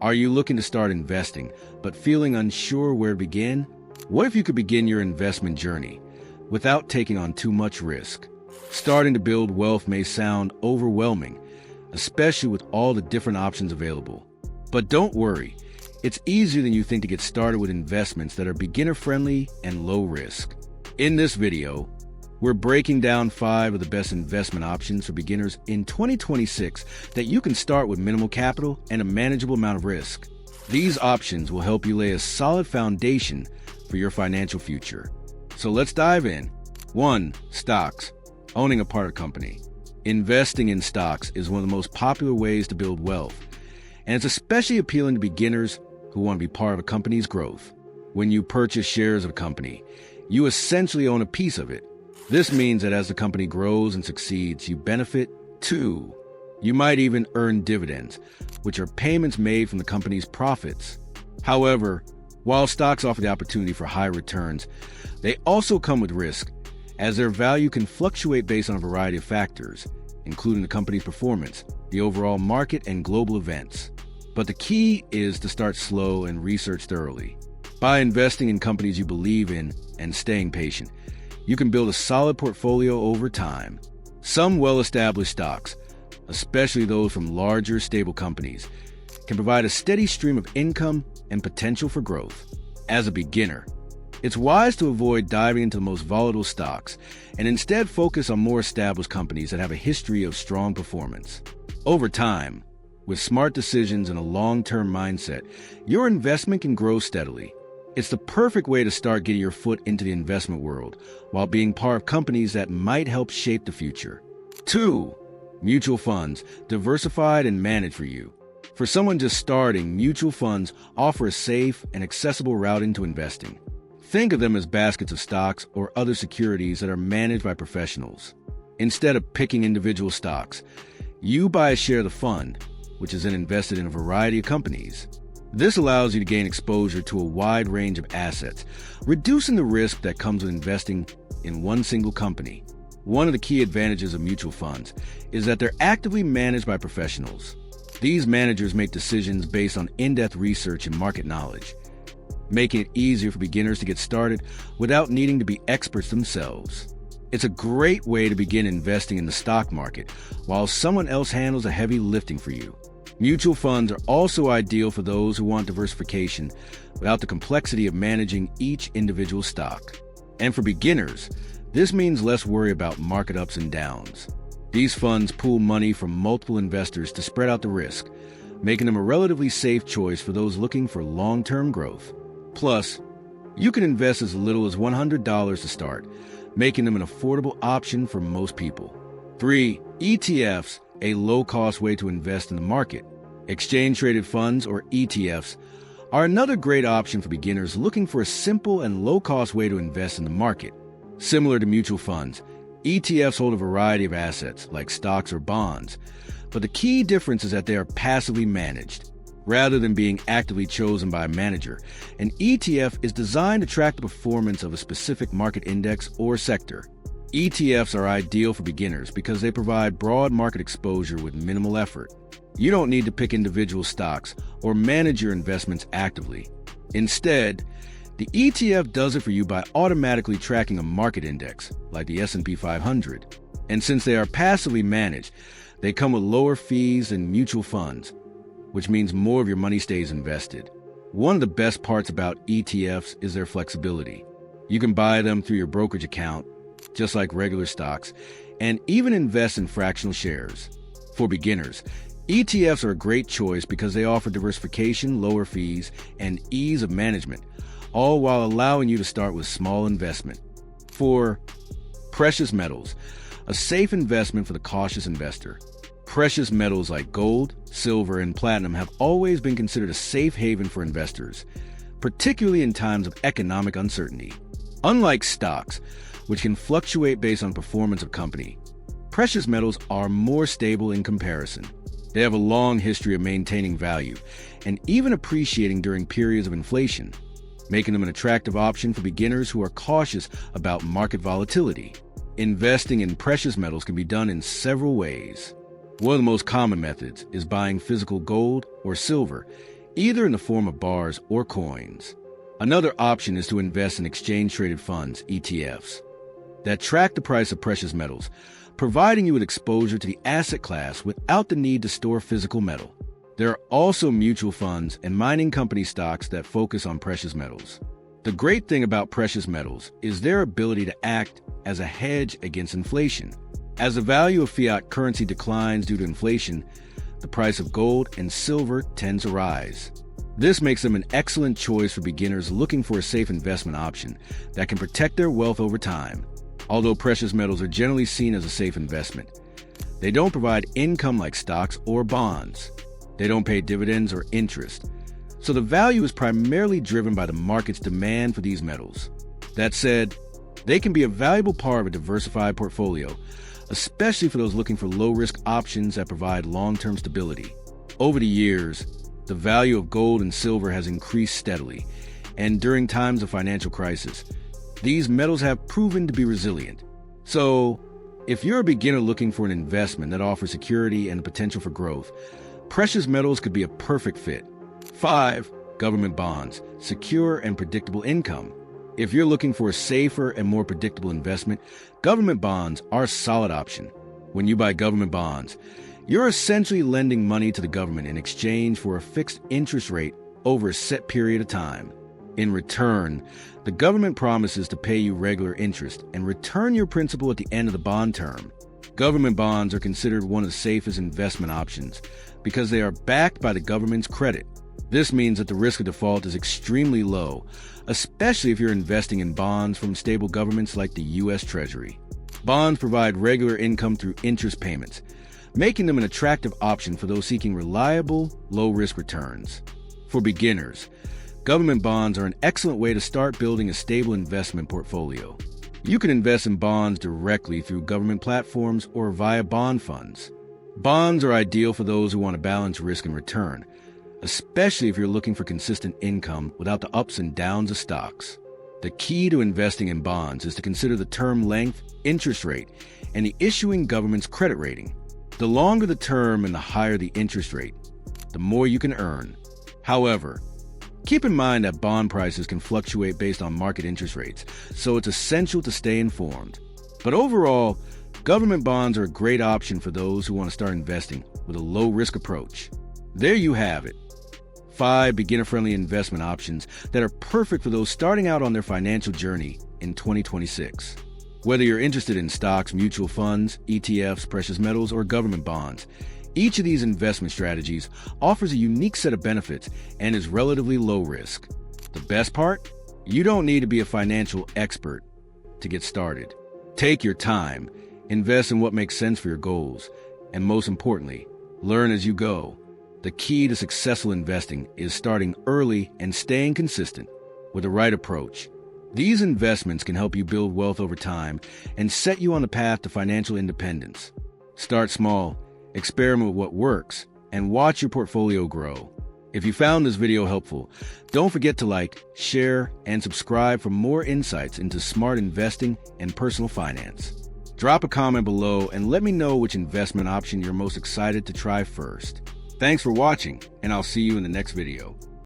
Are you looking to start investing, but feeling unsure where to begin? What if you could begin your investment journey without taking on too much risk? Starting to build wealth may sound overwhelming, especially with all the different options available. But don't worry, it's easier than you think to get started with investments that are beginner-friendly and low-risk. In this video, we're breaking down 5 of the best investment options for beginners in 2026 that you can start with minimal capital and a manageable amount of risk. These options will help you lay a solid foundation for your financial future. So let's dive in. 1. Stocks. Owning a part of a company. Investing in stocks is one of the most popular ways to build wealth, and it's especially appealing to beginners who want to be part of a company's growth. When you purchase shares of a company, you essentially own a piece of it. This means that as the company grows and succeeds, you benefit too. You might even earn dividends, which are payments made from the company's profits. However, while stocks offer the opportunity for high returns, they also come with risk, as their value can fluctuate based on a variety of factors, including the company's performance, the overall market, and global events. But the key is to start slow and research thoroughly. By investing in companies you believe in and staying patient, you can build a solid portfolio over time. Some well-established stocks, especially those from larger, stable companies, can provide a steady stream of income and potential for growth. As a beginner, it's wise to avoid diving into the most volatile stocks and instead focus on more established companies that have a history of strong performance. Over time, with smart decisions and a long-term mindset, your investment can grow steadily. It's the perfect way to start getting your foot into the investment world while being part of companies that might help shape the future. 2. Mutual funds, diversified and managed for you. For someone just starting, mutual funds offer a safe and accessible route into investing. Think of them as baskets of stocks or other securities that are managed by professionals. Instead of picking individual stocks, you buy a share of the fund, which is then invested in a variety of companies. This allows you to gain exposure to a wide range of assets, reducing the risk that comes with investing in one single company. One of the key advantages of mutual funds is that they're actively managed by professionals. These managers make decisions based on in-depth research and market knowledge, making it easier for beginners to get started without needing to be experts themselves. It's a great way to begin investing in the stock market while someone else handles the heavy lifting for you. Mutual funds are also ideal for those who want diversification without the complexity of managing each individual stock. And for beginners, this means less worry about market ups and downs. These funds pool money from multiple investors to spread out the risk, making them a relatively safe choice for those looking for long-term growth. Plus, you can invest as little as $100 to start, making them an affordable option for most people. 3. ETFs, a low-cost way to invest in the market. Exchange-traded funds, or ETFs, are another great option for beginners looking for a simple and low-cost way to invest in the market. Similar to mutual funds, ETFs hold a variety of assets, like stocks or bonds, but the key difference is that they are passively managed. Rather than being actively chosen by a manager, an ETF is designed to track the performance of a specific market index or sector. ETFs are ideal for beginners because they provide broad market exposure with minimal effort. You don't need to pick individual stocks or manage your investments actively. Instead, the ETF does it for you by automatically tracking a market index, like the S&P 500. And since they are passively managed, they come with lower fees than mutual funds, which means more of your money stays invested. One of the best parts about ETFs is their flexibility. You can buy them through your brokerage account, just like regular stocks, and even invest in fractional shares. For beginners, ETFs are a great choice because they offer diversification, lower fees, and ease of management, all while allowing you to start with small investment. 4. Precious metals, a safe investment for the cautious investor. Precious metals like gold, silver, and platinum have always been considered a safe haven for investors, particularly in times of economic uncertainty. Unlike stocks, which can fluctuate based on performance of company, precious metals are more stable in comparison. They have a long history of maintaining value and even appreciating during periods of inflation, making them an attractive option for beginners who are cautious about market volatility. Investing in precious metals can be done in several ways. One of the most common methods is buying physical gold or silver, either in the form of bars or coins. Another option is to invest in exchange-traded funds, ETFs, that track the price of precious metals, providing you with exposure to the asset class without the need to store physical metal. There are also mutual funds and mining company stocks that focus on precious metals. The great thing about precious metals is their ability to act as a hedge against inflation. As the value of fiat currency declines due to inflation, the price of gold and silver tends to rise. This makes them an excellent choice for beginners looking for a safe investment option that can protect their wealth over time. Although precious metals are generally seen as a safe investment, they don't provide income like stocks or bonds. They don't pay dividends or interest, so the value is primarily driven by the market's demand for these metals. That said, they can be a valuable part of a diversified portfolio, especially for those looking for low-risk options that provide long-term stability. Over the years, the value of gold and silver has increased steadily, and during times of financial crisis, these metals have proven to be resilient. So, if you're a beginner looking for an investment that offers security and the potential for growth, precious metals could be a perfect fit. 5. Government bonds, secure and predictable income. If you're looking for a safer and more predictable investment, government bonds are a solid option. When you buy government bonds, you're essentially lending money to the government in exchange for a fixed interest rate over a set period of time. In return, the government promises to pay you regular interest and return your principal at the end of the bond term. Government bonds are considered one of the safest investment options because they are backed by the government's credit. This means that the risk of default is extremely low, especially if you're investing in bonds from stable governments like the U.S. Treasury. Bonds provide regular income through interest payments, making them an attractive option for those seeking reliable, low-risk returns. For beginners, government bonds are an excellent way to start building a stable investment portfolio. You can invest in bonds directly through government platforms or via bond funds. Bonds are ideal for those who want to balance risk and return, especially if you're looking for consistent income without the ups and downs of stocks. The key to investing in bonds is to consider the term length, interest rate, and the issuing government's credit rating. The longer the term and the higher the interest rate, the more you can earn. However, keep in mind that bond prices can fluctuate based on market interest rates, so it's essential to stay informed. But overall, government bonds are a great option for those who want to start investing with a low-risk approach. There you have it. 5 beginner-friendly investment options that are perfect for those starting out on their financial journey in 2026. Whether you're interested in stocks, mutual funds, ETFs, precious metals, or government bonds, each of these investment strategies offers a unique set of benefits and is relatively low risk. The best part? You don't need to be a financial expert to get started. Take your time, invest in what makes sense for your goals, and most importantly, learn as you go. The key to successful investing is starting early and staying consistent. With the right approach, these investments can help you build wealth over time and set you on the path to financial independence. Start small, experiment with what works, and watch your portfolio grow. If you found this video helpful, don't forget to like, share, and subscribe for more insights into smart investing and personal finance. Drop a comment below and let me know which investment option you're most excited to try first. Thanks for watching, and I'll see you in the next video.